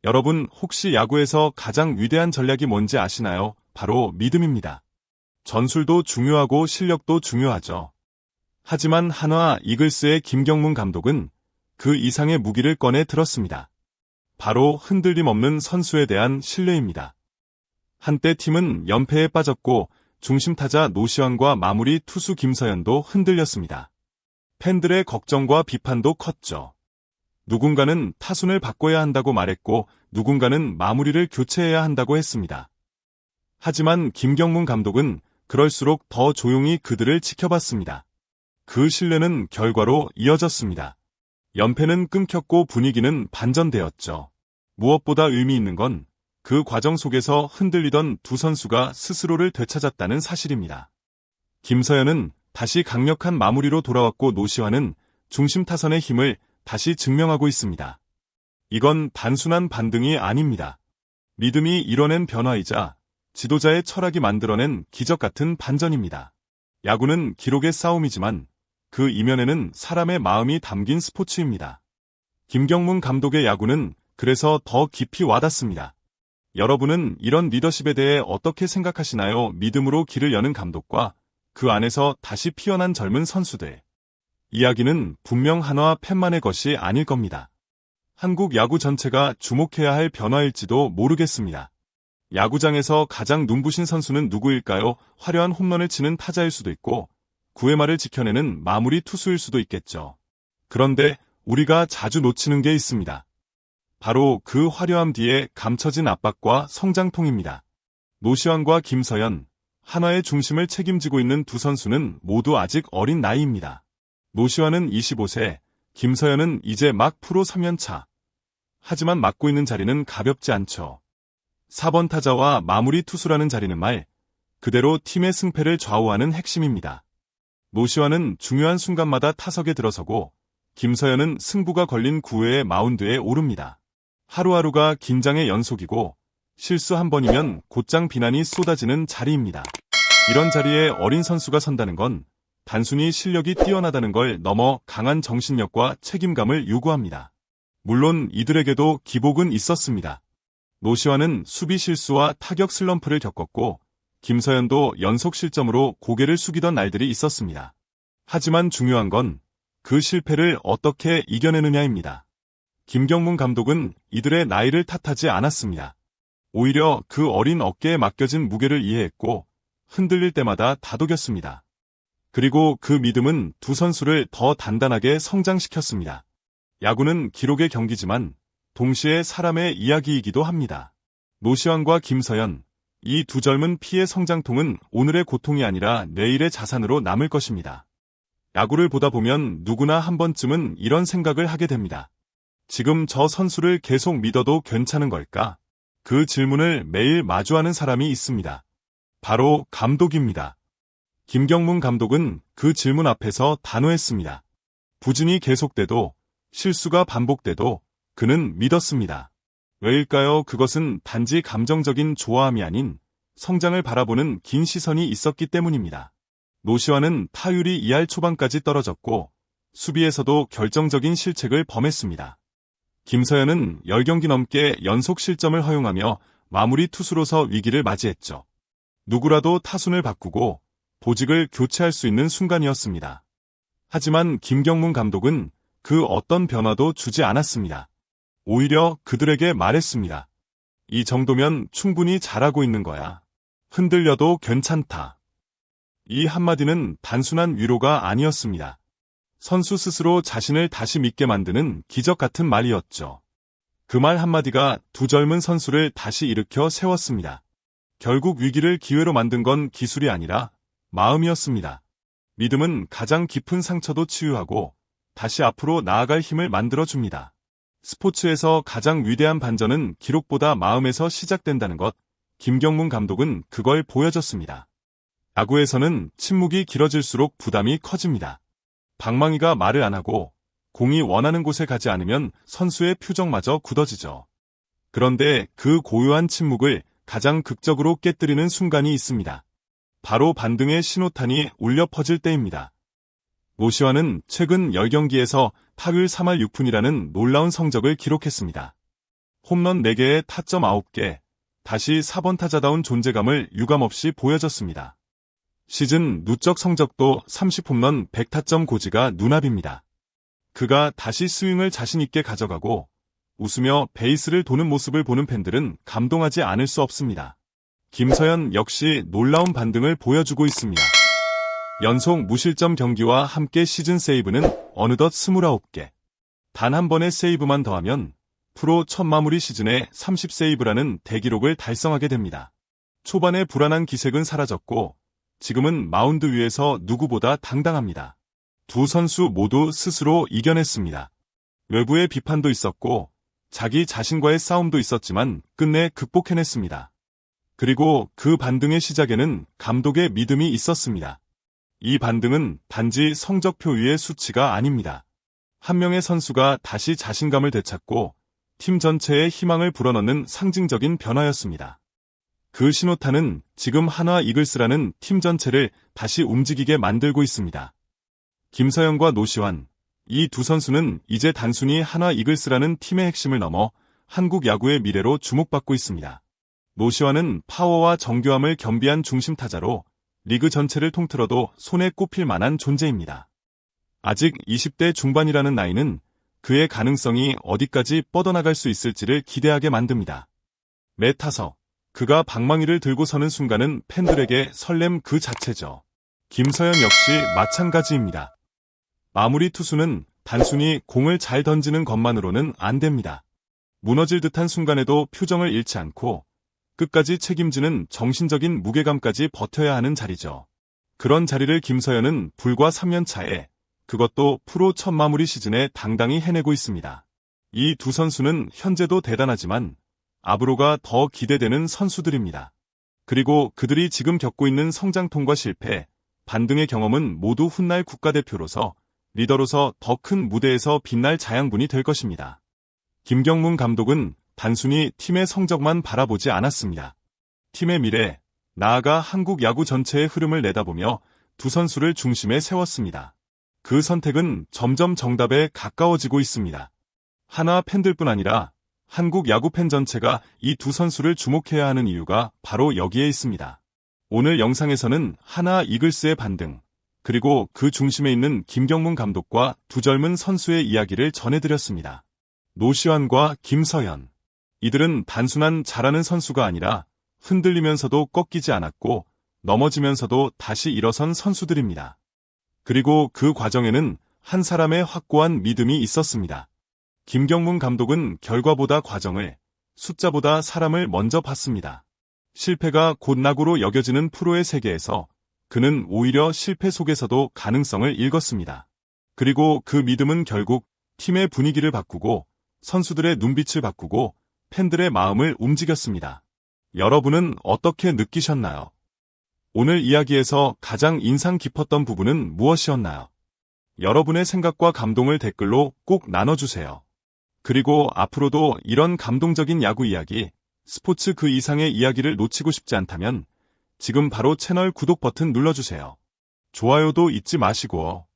여러분 혹시 야구에서 가장 위대한 전략이 뭔지 아시나요? 바로 믿음입니다. 전술도 중요하고 실력도 중요하죠. 하지만 한화 이글스의 김경문 감독은 그 이상의 무기를 꺼내 들었습니다. 바로 흔들림 없는 선수에 대한 신뢰입니다. 한때 팀은 연패에 빠졌고 중심타자 노시환과 마무리 투수 김서현도 흔들렸습니다. 팬들의 걱정과 비판도 컸죠. 누군가는 타순을 바꿔야 한다고 말했고 누군가는 마무리를 교체해야 한다고 했습니다. 하지만 김경문 감독은 그럴수록 더 조용히 그들을 지켜봤습니다. 그 신뢰는 결과로 이어졌습니다. 연패는 끊겼고 분위기는 반전되었죠. 무엇보다 의미 있는 건 그 과정 속에서 흔들리던 두 선수가 스스로를 되찾았다는 사실입니다. 김서현은 다시 강력한 마무리로 돌아왔고 노시환은 중심 타선의 힘을 다시 증명하고 있습니다. 이건 단순한 반등이 아닙니다. 믿음이 이뤄낸 변화이자 지도자의 철학이 만들어낸 기적 같은 반전입니다. 야구는 기록의 싸움이지만 그 이면에는 사람의 마음이 담긴 스포츠입니다. 김경문 감독의 야구는 그래서 더 깊이 와닿습니다. 여러분은 이런 리더십에 대해 어떻게 생각하시나요? 믿음으로 길을 여는 감독과 그 안에서 다시 피어난 젊은 선수들. 이야기는 분명 한화 팬만의 것이 아닐 겁니다. 한국 야구 전체가 주목해야 할 변화일지도 모르겠습니다. 야구장에서 가장 눈부신 선수는 누구일까요? 화려한 홈런을 치는 타자일 수도 있고 9회 말을 지켜내는 마무리 투수일 수도 있겠죠. 그런데 우리가 자주 놓치는 게 있습니다. 바로 그 화려함 뒤에 감춰진 압박과 성장통입니다. 노시환과 김서현, 한화의 중심을 책임지고 있는 두 선수는 모두 아직 어린 나이입니다. 노시환은 25세, 김서현은 이제 막 프로 3년차. 하지만 맡고 있는 자리는 가볍지 않죠. 4번 타자와 마무리 투수라는 자리는 말 그대로 팀의 승패를 좌우하는 핵심입니다. 노시환은 중요한 순간마다 타석에 들어서고 김서현은 승부가 걸린 9회의 마운드에 오릅니다. 하루하루가 긴장의 연속이고 실수 한 번이면 곧장 비난이 쏟아지는 자리입니다. 이런 자리에 어린 선수가 선다는 건 단순히 실력이 뛰어나다는 걸 넘어 강한 정신력과 책임감을 요구합니다. 물론 이들에게도 기복은 있었습니다. 노시환은 수비 실수와 타격 슬럼프를 겪었고 김서현도 연속 실점으로 고개를 숙이던 날들이 있었습니다. 하지만 중요한 건 그 실패를 어떻게 이겨내느냐입니다. 김경문 감독은 이들의 나이를 탓하지 않았습니다. 오히려 그 어린 어깨에 맡겨진 무게를 이해했고 흔들릴 때마다 다독였습니다. 그리고 그 믿음은 두 선수를 더 단단하게 성장시켰습니다. 야구는 기록의 경기지만 동시에 사람의 이야기이기도 합니다. 노시환과 김서현, 이 두 젊은 피의 성장통은 오늘의 고통이 아니라 내일의 자산으로 남을 것입니다. 야구를 보다 보면 누구나 한 번쯤은 이런 생각을 하게 됩니다. 지금 저 선수를 계속 믿어도 괜찮은 걸까? 그 질문을 매일 마주하는 사람이 있습니다. 바로 감독입니다. 김경문 감독은 그 질문 앞에서 단호했습니다. 부진이 계속돼도 실수가 반복돼도 그는 믿었습니다. 왜일까요? 그것은 단지 감정적인 좋아함이 아닌 성장을 바라보는 긴 시선이 있었기 때문입니다. 노시환은 타율이 2할 초반까지 떨어졌고 수비에서도 결정적인 실책을 범했습니다. 김서현은 10경기 넘게 연속 실점을 허용하며 마무리 투수로서 위기를 맞이했죠. 누구라도 타순을 바꾸고 보직을 교체할 수 있는 순간이었습니다. 하지만 김경문 감독은 그 어떤 변화도 주지 않았습니다. 오히려 그들에게 말했습니다. 이 정도면 충분히 잘하고 있는 거야. 흔들려도 괜찮다. 이 한마디는 단순한 위로가 아니었습니다. 선수 스스로 자신을 다시 믿게 만드는 기적 같은 말이었죠. 그 말 한마디가 두 젊은 선수를 다시 일으켜 세웠습니다. 결국 위기를 기회로 만든 건 기술이 아니라 마음이었습니다. 믿음은 가장 깊은 상처도 치유하고 다시 앞으로 나아갈 힘을 만들어줍니다. 스포츠에서 가장 위대한 반전은 기록보다 마음에서 시작된다는 것, 김경문 감독은 그걸 보여줬습니다. 야구에서는 침묵이 길어질수록 부담이 커집니다. 방망이가 말을 안 하고 공이 원하는 곳에 가지 않으면 선수의 표정마저 굳어지죠. 그런데 그 고요한 침묵을 가장 극적으로 깨뜨리는 순간이 있습니다. 바로 반등의 신호탄이 울려 퍼질 때입니다. 노시환은 최근 10경기에서 타율 3할 6푼이라는 놀라운 성적을 기록했습니다. 홈런 4개에 타점 9개, 다시 4번 타자다운 존재감을 유감없이 보여줬습니다. 시즌 누적 성적도 30홈런 100타점 고지가 눈앞입니다. 그가 다시 스윙을 자신있게 가져가고 웃으며 베이스를 도는 모습을 보는 팬들은 감동하지 않을 수 없습니다. 김서현 역시 놀라운 반등을 보여주고 있습니다. 연속 무실점 경기와 함께 시즌 세이브는 어느덧 29개. 단 한 번의 세이브만 더하면 프로 첫 마무리 시즌에 30세이브라는 대기록을 달성하게 됩니다. 초반의 불안한 기색은 사라졌고 지금은 마운드 위에서 누구보다 당당합니다. 두 선수 모두 스스로 이겨냈습니다. 외부의 비판도 있었고 자기 자신과의 싸움도 있었지만 끝내 극복해냈습니다. 그리고 그 반등의 시작에는 감독의 믿음이 있었습니다. 이 반등은 단지 성적표 위의 수치가 아닙니다. 한 명의 선수가 다시 자신감을 되찾고 팀 전체에 희망을 불어넣는 상징적인 변화였습니다. 그 신호탄은 지금 한화 이글스라는 팀 전체를 다시 움직이게 만들고 있습니다. 김서현과 노시환, 이 두 선수는 이제 단순히 한화 이글스라는 팀의 핵심을 넘어 한국 야구의 미래로 주목받고 있습니다. 노시환은 파워와 정교함을 겸비한 중심 타자로 리그 전체를 통틀어도 손에 꼽힐 만한 존재입니다. 아직 20대 중반이라는 나이는 그의 가능성이 어디까지 뻗어나갈 수 있을지를 기대하게 만듭니다. 매 타석, 그가 방망이를 들고 서는 순간은 팬들에게 설렘 그 자체죠. 김서현 역시 마찬가지입니다. 마무리 투수는 단순히 공을 잘 던지는 것만으로는 안 됩니다. 무너질 듯한 순간에도 표정을 잃지 않고 끝까지 책임지는 정신적인 무게감까지 버텨야 하는 자리죠. 그런 자리를 김서현은 불과 3년 차에 그것도 프로 첫 마무리 시즌에 당당히 해내고 있습니다. 이 두 선수는 현재도 대단하지만 앞으로가 더 기대되는 선수들입니다. 그리고 그들이 지금 겪고 있는 성장통과 실패, 반등의 경험은 모두 훗날 국가대표로서 리더로서 더 큰 무대에서 빛날 자양분이 될 것입니다. 김경문 감독은 단순히 팀의 성적만 바라보지 않았습니다. 팀의 미래, 나아가 한국 야구 전체의 흐름을 내다보며 두 선수를 중심에 세웠습니다. 그 선택은 점점 정답에 가까워지고 있습니다. 한화 팬들뿐 아니라 한국 야구 팬 전체가 이 두 선수를 주목해야 하는 이유가 바로 여기에 있습니다. 오늘 영상에서는 한화 이글스의 반등, 그리고 그 중심에 있는 김경문 감독과 두 젊은 선수의 이야기를 전해드렸습니다. 노시환과 김서현. 이들은 단순한 잘하는 선수가 아니라 흔들리면서도 꺾이지 않았고 넘어지면서도 다시 일어선 선수들입니다. 그리고 그 과정에는 한 사람의 확고한 믿음이 있었습니다. 김경문 감독은 결과보다 과정을, 숫자보다 사람을 먼저 봤습니다. 실패가 곧 낙오로 여겨지는 프로의 세계에서 그는 오히려 실패 속에서도 가능성을 읽었습니다. 그리고 그 믿음은 결국 팀의 분위기를 바꾸고 선수들의 눈빛을 바꾸고 팬들의 마음을 움직였습니다. 여러분은 어떻게 느끼셨나요? 오늘 이야기에서 가장 인상 깊었던 부분은 무엇이었나요? 여러분의 생각과 감동을 댓글로 꼭 나눠주세요. 그리고 앞으로도 이런 감동적인 야구 이야기, 스포츠 그 이상의 이야기를 놓치고 싶지 않다면 지금 바로 채널 구독 버튼 눌러주세요. 좋아요도 잊지 마시고